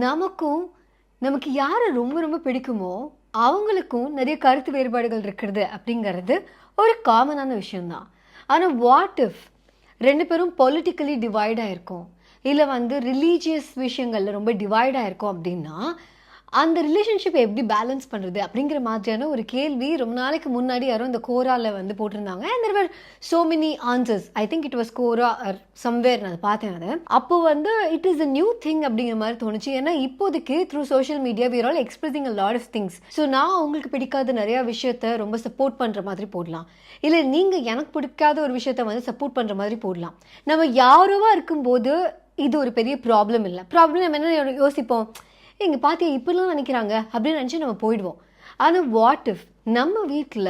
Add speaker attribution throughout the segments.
Speaker 1: நமக்கும் நமக்கு யாரை ரொம்ப ரொம்ப பிடிக்குமோ அவங்களுக்கும் நிறைய கருத்து வேறுபாடுகள் இருக்கிறது அப்படிங்கிறது ஒரு காமனான விஷயம்தான். ஆனால் வாட் இஃப் ரெண்டு பேரும் பொலிட்டிக்கலி டிவைட் ஆயிருக்கோம், இல்லை ரிலீஜியஸ் விஷயங்கள்ல ரொம்ப டிவைட் ஆயிருக்கோம் அப்படின்னா அந்த ரிலேஷன்ஷிப் எப்படி பேலன்ஸ் பண்ணுறது அப்படிங்கிற மாதிரியான ஒரு கேள்வி ரொம்ப நாளைக்கு முன்னாடி யாரும் இந்த கோராவில் போட்டிருந்தாங்க. And there were so many answers. I think it was Quora or somewhere நான் அதை பார்த்தேன். அது அப்போ it is a new thing அப்படிங்கிற மாதிரி தோணுச்சு. ஏன்னா இப்போதைக்கு through social media we are all expressing a lot of things. So நான் உங்களுக்கு பிடிக்காத நிறையா விஷயத்த ரொம்ப சப்போர்ட் பண்ணுற மாதிரி போடலாம், இல்லை நீங்கள் எனக்கு பிடிக்காத ஒரு விஷயத்த சப்போர்ட் பண்ணுற மாதிரி போடலாம். நம்ம யாரோவா இருக்கும்போது இது ஒரு பெரிய ப்ராப்ளம் இல்லை. ப்ராப்ளம் நம்ம என்ன யோசிப்போம், இங்கே பார்த்தியா இப்படிலாம் நினைக்கிறாங்க அப்படின்னு நினச்சி நம்ம போயிடுவோம். ஆனால் வாட் இஃப் நம்ம வீட்டில்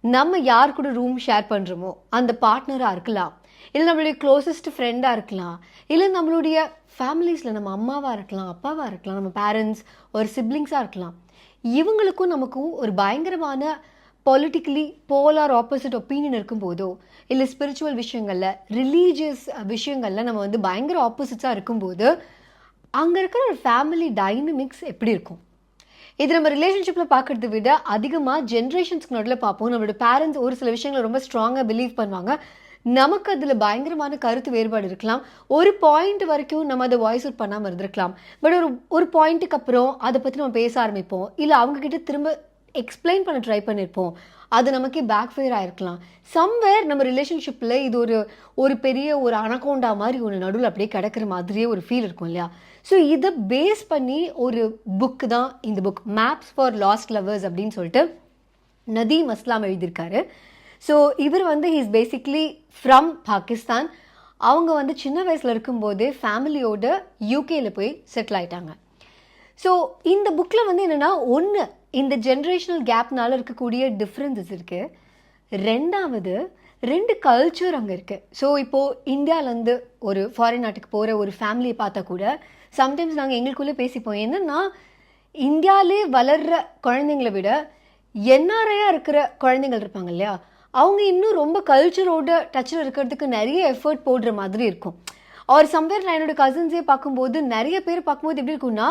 Speaker 1: நம்ம யார் கூட ரூம் ஷேர் பண்ணுறோமோ அந்த பார்ட்னராக இருக்கலாம், இல்லை நம்மளுடைய க்ளோசஸ்ட் ஃப்ரெண்டாக இருக்கலாம், இல்லை நம்மளுடைய ஃபேமிலிஸில் நம்ம அம்மாவாக இருக்கலாம், அப்பாவாக இருக்கலாம், நம்ம பேரண்ட்ஸ் ஒரு சிப்ளிங்ஸாக இருக்கலாம். இவங்களுக்கும் நமக்கும் ஒரு பயங்கரமான பொலிட்டிக்கலி போலார் ஆப்போசிட் ஒப்பீனியன் இருக்கும்போதோ, இல்லை ஸ்பிரிச்சுவல் விஷயங்களில் ரிலீஜியஸ் விஷயங்களில் நம்ம பயங்கர ஆப்போசிட்ஸாக இருக்கும்போது அங்கே இருக்கிற ஒரு ஃபேமிலி டைனமிக்ஸ் எப்படி இருக்கும்? இது நம்ம ரிலேஷன்ஷிப்பில் பார்க்குறத விட அதிகமாக ஜென்ரேஷன்ஸ்க்கு நடுவில் பார்ப்போம். நம்மளோட பேரண்ட்ஸ் ஒரு சில விஷயங்களை ரொம்ப ஸ்ட்ராங்காக பிலீவ் பண்ணுவாங்க, நமக்கு அதில் பயங்கரமான கருத்து வேறுபாடு இருக்கலாம். ஒரு பாயிண்ட் வரைக்கும் நம்ம அதை வாய்ஸ் அவுட் பண்ணாமல் இருந்திருக்கலாம். பட் ஒரு பாயிண்ட்டுக்கு அப்புறம் அதை பற்றி நம்ம பேச ஆரம்பிப்போம், இல்லை அவங்கக்கிட்ட திரும்ப எக்ஸ்பிளைன் பண்ண ட்ரை பண்ணியிருப்போம், அது நமக்கே பேக் ஃபயர் ஆகிருக்கலாம். சம்வேர் நம்ம ரிலேஷன்ஷிப்பில் இது ஒரு பெரிய ஒரு அனகோண்டா மாதிரி ஒரு நடுவில் அப்படியே கிடக்கிற மாதிரியே ஒரு ஃபீல் இருக்கும் இல்லையா? ஸோ இதை பேஸ் பண்ணி ஒரு புக்கு தான் இந்த book, maps for lost lovers அப்படின்னு சொல்லிட்டு நதீம் அஸ்லாம் எழுதியிருக்காரு. ஸோ இவர் ஹீஸ் பேசிக்லி ஃப்ரம் பாகிஸ்தான். அவங்க சின்ன வயசில் இருக்கும்போதே ஃபேமிலியோட யூகேயில் போய் செட்டில் ஆயிட்டாங்க. ஸோ இந்த புக்கில் என்னென்னா, ஒன்று இந்த ஜென்ரேஷனல் கேப்னால இருக்கக்கூடிய டிஃப்ரென்சஸ் இருக்குது. ரெண்டாவது, ரெண்டு கல்ச்சர் அங்கே இருக்குது. ஸோ இப்போது இந்தியாவிலேருந்து ஒரு ஃபாரின் நாட்டுக்கு போகிற ஒரு ஃபேமிலியை பார்த்தா கூட சம்டைம்ஸ் நாங்கள் எங்களுக்குள்ளே பேசிப்போம். என்னென்னா, இந்தியாவிலே வளர்கிற குழந்தைங்களை விட என்ஆர்ஐயாக இருக்கிற குழந்தைங்கள் இருப்பாங்க இல்லையா, அவங்க இன்னும் ரொம்ப கல்ச்சரோட டச்சில் இருக்கிறதுக்கு நிறைய எஃபர்ட் போடுற மாதிரி இருக்கும். ஒரு சம்வேர் நான் என்னோட கசின்ஸே பார்க்கும்போது நிறைய பேர் பார்க்கும்போது எப்படி இருக்குன்னா,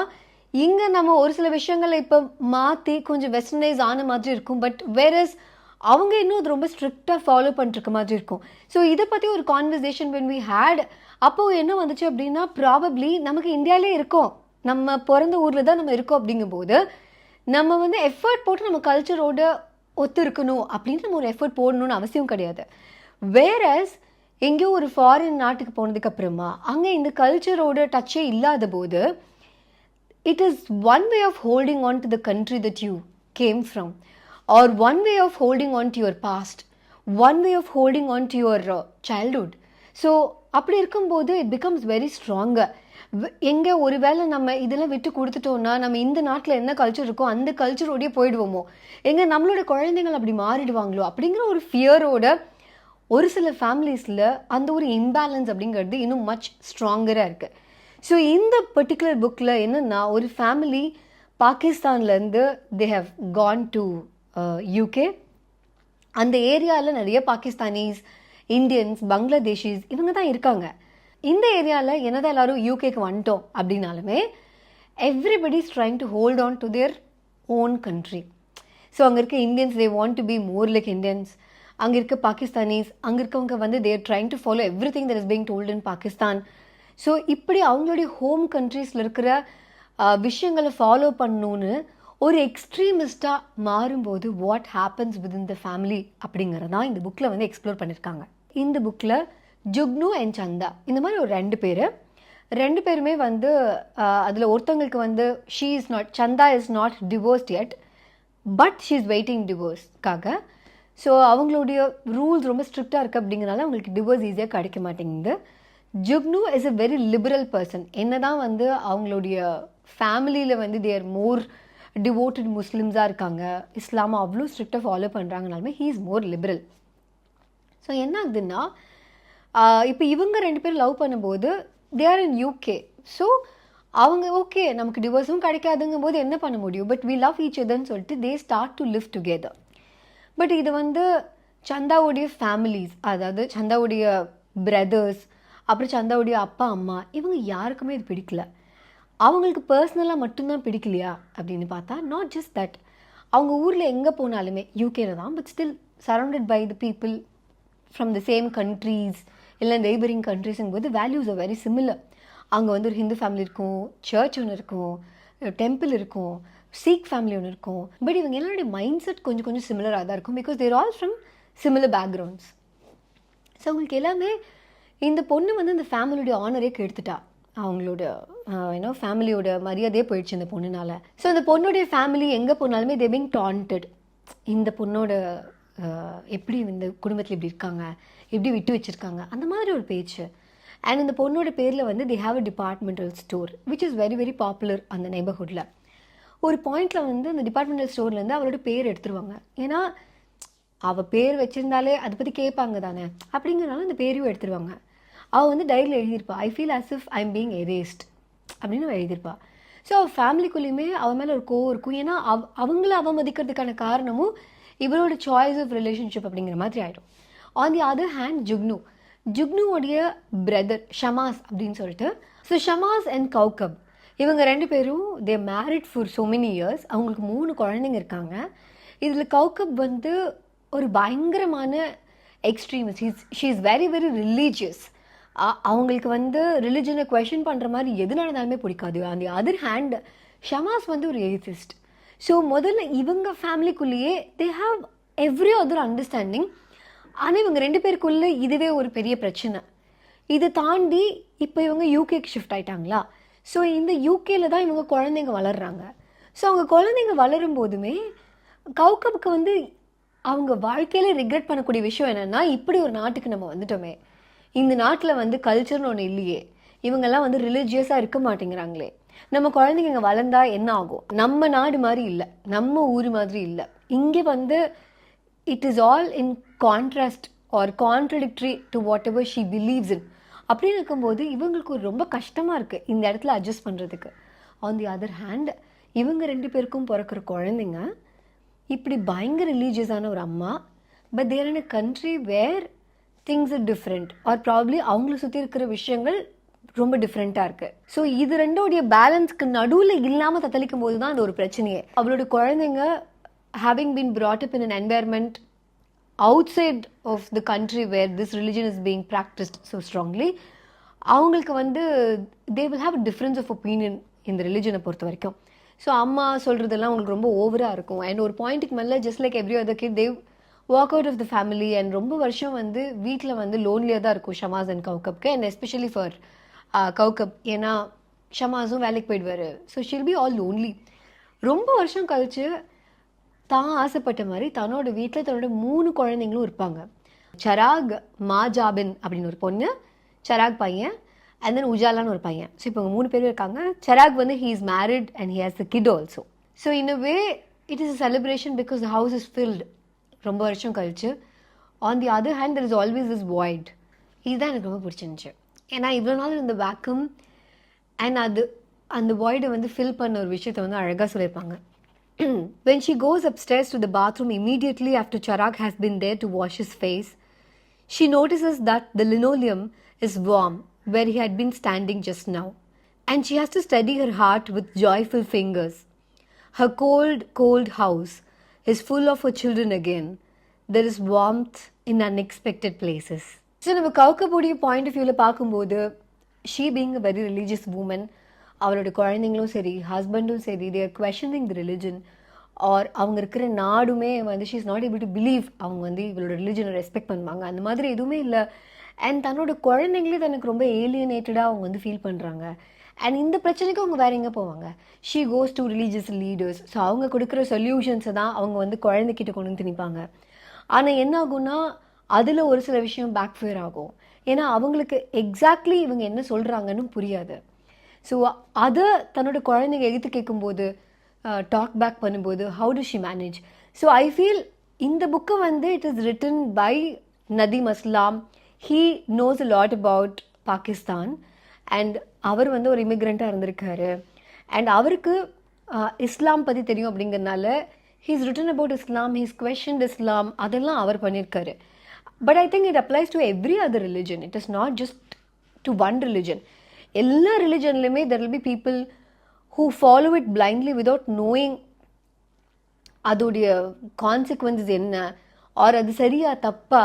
Speaker 1: இங்கே நம்ம ஒரு சில விஷயங்களை இப்போ மாற்றி கொஞ்சம் வெஸ்டர்னைஸ் ஆன மாதிரி இருக்கும், பட் வேறஸ் அவங்க இன்னும் அது ரொம்ப ஸ்ட்ரிக்டாக ஃபாலோ பண்ணிருக்க மாதிரி இருக்கும். ஸோ இதை பற்றி ஒரு கான்வர்சேஷன் வென் வி ஹேட், அப்போது என்ன வந்துச்சு அப்படின்னா, ப்ராபப்ளி நமக்கு இந்தியாவிலே இருக்கோம், நம்ம பிறந்த ஊரில் தான் நம்ம இருக்கோம், அப்படிங்கும்போது நம்ம எஃபர்ட் போட்டு நம்ம கல்ச்சரோட ஒத்து இருக்கணும் அப்படின்னு நம்ம ஒரு எஃபர்ட் போடணும்னு அவசியம் கிடையாது. வேறஸ் எங்கேயோ ஒரு ஃபாரின் நாட்டுக்கு போனதுக்கு அப்புறமா அங்கே இந்த கல்ச்சரோட டச்சே இல்லாத போது it is one way of holding on to the country that you came from, or one way of holding on to your past, one way of holding on to your childhood. So அப்படி இருக்கும்போது it becomes very stronger. எங்கே ஒரு வேளை நம்ம இதெல்லாம் விட்டு கொடுத்துட்டோம்னா நம்ம இந்த நாட்டில் என்ன கல்ச்சர் இருக்கோ அந்த கல்ச்சரோடய போயிடுவோமோ, எங்கே நம்மளோட குழந்தைங்கள் அப்படி மாறிடுவாங்களோ அப்படிங்கிற ஒரு ஃபியரோட ஒரு சில ஃபேமிலிஸில் அந்த ஒரு இம்பேலன்ஸ் அப்படிங்கிறது இன்னும் மச் ஸ்ட்ராங்கராக இருக்குது. ஸோ இந்த பர்டிகுலர் புக்கில் என்னென்னா, ஒரு ஃபேமிலி பாகிஸ்தான்லேருந்து they have gone to UK. அந்த ஏரியாவில் நிறைய பாகிஸ்தானீஸ், இந்தியன்ஸ், பங்களாதேஷிஸ் இவங்க தான் இருக்காங்க. இந்த ஏரியாவில் என்னதான் எல்லோரும் யூகேக்கு வந்துட்டோம் அப்படின்னாலுமே everybody is trying to hold on to their own country. So அங்கே இருக்க Indians they want to be more like Indians, அங்கே இருக்க பாகிஸ்தானீஸ் அங்கே இருக்கவங்க they are trying to follow every thing that is being told in Pakistan. So இப்படி அவங்களுடைய home கண்ட்ரீஸில் இருக்கிற விஷயங்களை ஃபாலோ பண்ணணுன்னு ஒரு எக்ஸ்ட்ரீமிஸ்டாக மாறும்போது what happens with in the family அப்படிங்கிறது தான் இந்த புக்கில் எக்ஸ்ப்ளோர் பண்ணியிருக்காங்க. இந்த புக்கில் ஜுக்னு அண்ட் சந்தா இந்த மாதிரி ஒரு ரெண்டு பேருமே அதில் ஒருத்தவங்களுக்கு she is not, Chanda is not divorced yet, but she is waiting டிவோர்ஸ்க்காக. ஸோ அவங்களுடைய ரூல்ஸ் ரொம்ப ஸ்ட்ரிக்டாக இருக்குது அப்படிங்கிறனால அவங்களுக்கு டிவோர்ஸ் ஈஸியாக கிடைக்க மாட்டேங்குது. Jugnu is a very liberal person. என்ன தான் அவங்களுடைய ஃபேமிலியில் they are மோர் டிவோட்டட் முஸ்லிம்ஸாக இருக்காங்க, இஸ்லாமை அவ்வளோ ஸ்ட்ரிக்டாக ஃபாலோ பண்ணுறாங்கனாலுமே he is more liberal. So என்ன ஆகுதுன்னா, இப்போ இவங்க ரெண்டு பேரும் லவ் பண்ணும்போது they are in UK. So அவங்க ஓகே நமக்கு டிவோர்ஸும் கிடைக்காதுங்கும் போது என்ன பண்ண முடியும், பட் வி லவ் ஈச் அதர்ன்னு சொல்லிட்டு they start to live together. But இது சந்தாவுடைய ஃபேமிலிஸ், அதாவது சந்தாவுடைய பிரதர்ஸ், அப்புறம் சந்தாவுடைய அப்பா அம்மா, இவங்க யாருக்குமே இது பிடிக்கல. அவங்களுக்கு பர்சனலாக மட்டும்தான் பிடிக்கலையா அப்படின்னு பார்த்தா நாட் ஜஸ்ட் தட், அவங்க ஊரில் எங்கே போனாலுமே யூகேல தான், but still surrounded by the people from the same countries இல்லை நெய்பரிங் கண்ட்ரீஸுங்கும்போது வேல்யூஸ் ஆர் வெரி சிமிலர். அங்கே வந்து ஒரு ஹிந்து ஃபேமிலி இருக்கும், சர்ச் ஒன்று இருக்கும், டெம்பிள் இருக்கும், சீக் ஃபேமிலி ஒன்று இருக்கும். பட் இவங்க எல்லாருடைய மைண்ட் செட் கொஞ்சம் கொஞ்சம் சிமிலராக தான் இருக்கும், because they're all from similar backgrounds. So அவங்களுக்கு எல்லாமே இந்த பொண்ணு வந்து இந்த ஃபேமிலியோடைய ஆனரே கெடுத்துட்டா, அவங்களோட ஃபேமிலியோட மரியாதையே போயிடுச்சு இந்த பொண்ணுனால. ஸோ அந்த பொண்ணுடைய ஃபேமிலி எங்கே போனாலுமே தே பீங் டாண்டட். இந்த பொண்ணோட எப்படி இந்த குடும்பத்தில் இப்படி இருக்காங்க, எப்படி விட்டு வச்சுருக்காங்க, அந்த மாதிரி ஒரு பேச்சு. அண்ட் இந்த பொண்ணோட பேரில் வந்து they have a departmental store which is very very popular அந்த நெய்பர்ஹுட்டில். ஒரு பாயிண்டில் வந்து அந்த டிபார்ட்மெண்டல் ஸ்டோர்லேருந்து அவளோட பேர் எடுத்துருவாங்க. ஏன்னா அவள் பேர் வச்சுருந்தாலே அதை பற்றி கேட்பாங்க தானே, அப்படிங்கிறனால அந்த பேரையும் எடுத்துருவாங்க. அவள் வந்து டைரியில் எழுதியிருப்பா, I feel as if I am being erased அப்படின்னு அவள் எழுதியிருப்பா. ஸோ அவள் ஃபேமிலிக்குள்ளேயுமே அவன் மேலே ஒரு கோவம் இருக்கும். ஏன்னா அவங்கள அவமதிக்கிறதுக்கான காரணமும் இவளோட சாய்ஸ் ஆஃப் ரிலேஷன்ஷிப் அப்படிங்கிற மாதிரி ஆகிடும். ஆன் தி அதர் ஹேண்ட் ஜுக்னுவோடைய பிரதர் ஷமாஸ் அப்படின்னு சொல்லிட்டு, ஸோ ஷமாஸ் அண்ட் கௌகப் இவங்க 2 பேரும் they married for so many years. அவங்களுக்கு 3 குழந்தைங்க இருக்காங்க. இதில் கௌகப் வந்து ஒரு பயங்கரமான extremist. She is very very religious. அவங்களுக்கு வந்து ரிலிஜனை கொஷின் பண்ணுற மாதிரி எது நடந்தாலுமே பிடிக்காது. On the other hand Shamas வந்து ஒரு ஏத்திஸ்ட். ஸோ முதல்ல இவங்க ஃபேமிலிக்குள்ளேயே they have every other understanding. ஆனால் இவங்க 2 பேருக்குள்ளே இதுவே ஒரு பெரிய பிரச்சனை. இதை தாண்டி இப்போ இவங்க யூகேக்கு ஷிஃப்ட் ஆகிட்டாங்களா. ஸோ இந்த யூகேல தான் இவங்க குழந்தைங்க வளர்கிறாங்க. ஸோ அவங்க குழந்தைங்க வளரும் போதுமே கௌகப்புக்கு வந்து அவங்க வாழ்க்கையிலே ரிக்ரெட் பண்ணக்கூடிய விஷயம் என்னென்னா, இப்படி ஒரு நாட்டுக்கு நம்ம வந்துட்டோமே, இந்த நாட்டில் வந்து கல்ச்சர்னு ஒன்று இல்லையே, இவங்கெல்லாம் வந்து ரிலீஜியஸாக இருக்க மாட்டேங்கிறாங்களே, நம்ம குழந்தைங்க இங்கே வளர்ந்தா என்ன ஆகும், நம்ம நாடு மாதிரி இல்லை, நம்ம ஊர் மாதிரி இல்லை, இங்கே வந்து it is all in contrast or contradictory to whatever she believes in. அப்படின்னு இருக்கும்போது இவங்களுக்கு ஒரு ரொம்ப கஷ்டமாக இருக்குது இந்த இடத்துல அட்ஜஸ்ட் பண்ணுறதுக்கு. ஆன் தி அதர் ஹேண்ட் இவங்க 2 பேருக்கும் பிறக்கிற குழந்தைங்க இப்படி பயங்கர ரிலீஜியஸான ஒரு அம்மா, but they're in a country where things are different or probably அவங்கள சுற்றி இருக்கிற விஷயங்கள் ரொம்ப டிஃப்ரெண்ட்டாக இருக்குது. ஸோ இது ரெண்டோடைய பேலன்ஸ்க்கு நடுவில் இல்லாமல் தத்தளிக்கும் போது தான் அது ஒரு பிரச்சனையே. அவளோட குழந்தைங்க having been brought up in an environment outside of the country where this religion is being practiced so strongly, அவங்களுக்கு வந்து they will have a difference of opinion இந்த ரிலிஜனை பொறுத்த வரைக்கும். ஸோ அம்மா சொல்கிறதெல்லாம் அவங்களுக்கு ரொம்ப ஓவராக இருக்கும். அண்ட் ஒரு பாயிண்ட்டுக்கு மேலே just like every other kid they walk out of the family. And ரொம்ப வருஷம் வந்து வீட்டில் வந்து லோன்லியாக தான் இருக்கும் ஷமாஸ் அண்ட் கௌகப்க்கு. அண்ட் எஸ்பெஷலி ஃபார் கௌகப், ஏன்னா ஷமாஸும் வேலைக்கு போயிடுவார். So she'll be all lonely. ரொம்ப வருஷம் கழிச்சு தான் ஆசைப்பட்ட மாதிரி தன்னோட வீட்டில் தன்னோட 3 குழந்தைங்களும் இருப்பாங்க. சராக், மாஜாபின் அப்படின்னு ஒரு பொண்ணு, சராக் பையன், அண்ட் தென் உஜாலான்னு ஒரு பையன். ஸோ இப்போ 3 பேரும் இருக்காங்க. சராக் வந்து he is married and he has the kid also. So in a way it is a celebration because the house is field ரொம்ப வருஷம் கழிச்சு. On the other hand there is always this void. இதுதான் எனக்கு ரொம்ப பிடிச்சிருந்துச்சு. ஏன்னா இவ்வளோ நாள் இந்த வேக்கம் அண்ட் அந்த வாய்டை வந்து ஃபில் பண்ண ஒரு விஷயத்தை வந்து அழகாக சொல்லியிருப்பாங்க. When she goes upstairs to the bathroom immediately after Chirag has been there to wash his face, she notices that the linoleum is warm where he had been standing just now, and she has to steady her heart with joyful fingers. Her cold, cold house is full of her children again. There is warmth in unexpected places. So, நம்ம கௌகப்புடைய point of வியூவில் பார்க்கும்போது, she being a very religious woman, அவளோட குழந்தைங்களும் சரி, ஹஸ்பண்டும் சரி, they are questioning the religion, or அவங்க இருக்கிற நாடுமே வந்து she is not able to believe அவங்க வந்து இவளோட ரிலிஜனை ரெஸ்பெக்ட் பண்ணுவாங்க. அந்த மாதிரி எதுவுமே இல்லை. அண்ட் தன்னோட குழந்தைங்களே தனக்கு ரொம்ப ஏலியனேட்டடாக அவங்க வந்து ஃபீல் பண்ணுறாங்க. அண்ட் இந்த பிரச்சனைக்கு அவங்க வேற எங்கே போவாங்க? She goes to religious leaders. So அவங்க கொடுக்குற சொல்யூஷன்ஸை தான் அவங்க வந்து குழந்தைகிட்ட கொண்டு வந்து திணிப்பாங்க. ஆனால் என்ன ஆகும்னா அதில் ஒரு சில விஷயம் பேக் ஃபயர் ஆகும். ஏன்னா அவங்களுக்கு எக்ஸாக்ட்லி இவங்க என்ன சொல்கிறாங்கன்னு புரியாது. ஸோ அதை தன்னோட குழந்தைங்க எதிர்த்து கேட்கும்போது, டாக் பேக் பண்ணும்போது, how do she manage? So I feel இந்த புக்கு வந்து it is written by Nadeem Aslam. He knows a lot about Pakistan and அவர் வந்து ஒரு இமிக்ரெண்ட்டாக இருந்திருக்காரு. அண்ட் அவருக்கு இஸ்லாம் பற்றி தெரியும் அப்படிங்கிறதுனால he's written about Islam, he's questioned Islam, அதெல்லாம் அவர் பண்ணியிருக்காரு. But I think it applies to every other religion. It is not just to one religion. எல்லா ரிலிஜன்லையுமே there will be people who follow it blindly without knowing அதோடைய consequences என்ன, or அது சரியா தப்பா,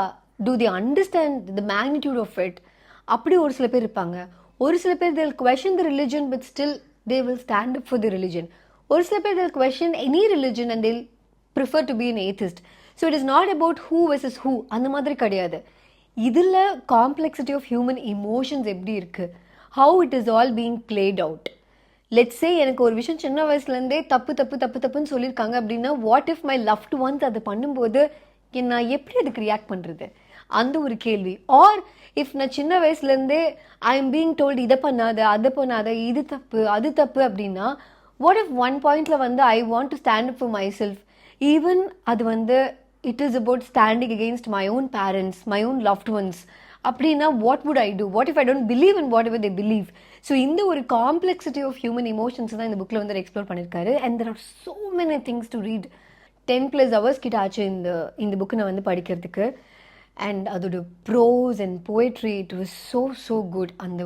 Speaker 1: do they understand the magnitude of it. அப்படி ஒரு சில பேர் இருப்பாங்க. ஒரு சில பேர் they'll question the religion but still they will stand up for the religion. ஒரு சில பேர் they'll question any religion and they'll prefer to be an atheist. So it is not about who versus who, அந்த மாதிரி கிடையாது. இதில் complexity of human emotions எப்படி இருக்குது, how it is all being played out. Let's say எனக்கு ஒரு விஷயம் சின்ன வயசுலேருந்தே தப்புன்னு சொல்லியிருக்காங்க அப்படின்னா, what if my loved once அது பண்ணும்போது நான் எப்படி அதுக்கு ரியாக்ட் பண்ணுறது, அந்த ஒரு கேள்வி. ஆர் இஃப் நான் சின்ன வயசுலேருந்தே ஐ எம் பீங் டோல்டு இதை பண்ணாத அதை பண்ணாத, இது தப்பு அது தப்பு அப்படின்னா, வாட் இஃப் ஒன் பாயிண்டில் I want to stand up for myself, even அது it is about standing against my own parents, my own loved ones அப்படின்னா, what would I do, what if I don't believe in whatever they believe. So இந்த ஒரு complexity of human emotions தான் இந்த புக்கில் explore பண்ணியிருக்காரு. And there are so many things to read. 10+ hours கிட்ட ஆச்சு இந்த புக்கு நான் படிக்கிறதுக்கு. அண்ட் அதோட prose and poetry it was so good. அந்த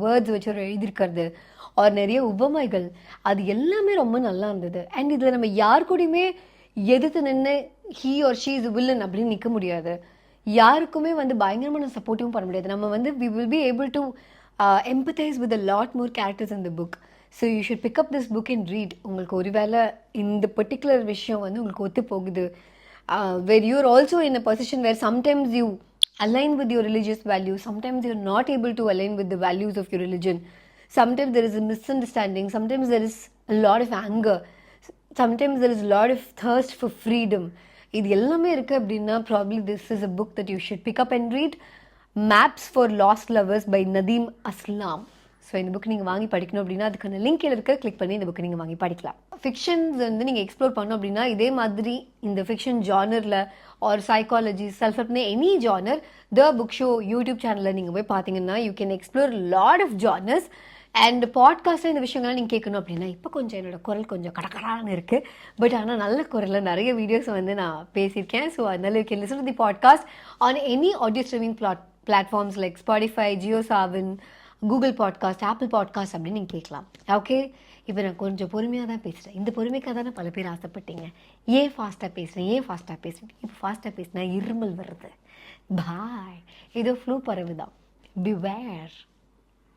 Speaker 1: வேர்ட்ஸ் வச்சு எழுதியிருக்கிறது ஆர் நிறைய உவமைகள், அது எல்லாமே ரொம்ப நல்லா இருந்தது. அண்ட் இதில் நம்ம யார் கூடயுமே எதிர்த்து நின்று he or she is villain அப்படின்னு நிற்க முடியாது. யாருக்குமே பயங்கரமான சப்போர்ட்டிவும் பண்ண முடியாது. நம்ம we will be able to empathize with a lot more characters in the book. So you should pick up this book and read. உங்களுக்கு ஒருவேளை இந்த பர்டிகுலர் விஷயம் உங்களுக்கு ஒத்து போகுது, where you are also in a position where sometimes you align with your religious values, sometimes you are not able to align with the values of your religion, sometimes there is a misunderstanding, sometimes there is a lot of anger, sometimes there is a lot of thirst for freedom. இது எல்லாமே இருக்குது அப்படின்னா, probably this is a book that you should pick up and read. Maps for lost lovers by Nadeem Aslam. So இந்த book நீங்கள் வாங்கி படிக்கணும் அப்படின்னா அதுக்கான லிங்க் இருக்க கிளிக் பண்ணி இந்த புக்கை நீங்கள் வாங்கி படிக்கலாம். ஃபிக்ஷன்ஸ் நீங்கள் எக்ஸ்ப்ளோர் பண்ணணும் அப்படின்னா, இதே மாதிரி இந்த ஃபிக்ஷன் ஜானரில் ஆர் சைக்காலஜி, செல்ஃப் ஹெல்ப்னு any genre, the book show YouTube சேனலில் நீங்கள் போய் பார்த்தீங்கன்னா you can explore lot of genres. And பாட்காஸ்ட்டில் இந்த விஷயங்கள்லாம் நீங்கள் கேட்கணும் அப்படின்னா, இப்போ கொஞ்சம் என்னோடய குரல் கொஞ்சம் கடகடான்னு இருக்குது, பட் ஆனால் நல்ல குரலில் நிறைய வீடியோஸ் நான் பேசியிருக்கேன். ஸோ அதனால you can listen to the podcast on any audio streaming platforms like Spotify, ஜியோ7, கூகுள் பாட்காஸ்ட், ஆப்பிள் பாட்காஸ்ட் அப்படின்னு நீங்கள் கேட்கலாம். ஓகே, இப்போ நான் கொஞ்சம் பொறுமையாக தான் பேசுகிறேன். இந்த பொறுமைக்காக தானே பல பேர் ஆசைப்பட்டீங்க. ஏன் ஃபாஸ்ட்டாக பேசுகிறேன் இப்போ ஃபாஸ்ட்டாக பேசினா இருமல் வருது. பாய், ஏதோ ஃப்ளூ பரவுதான். பிவேர்.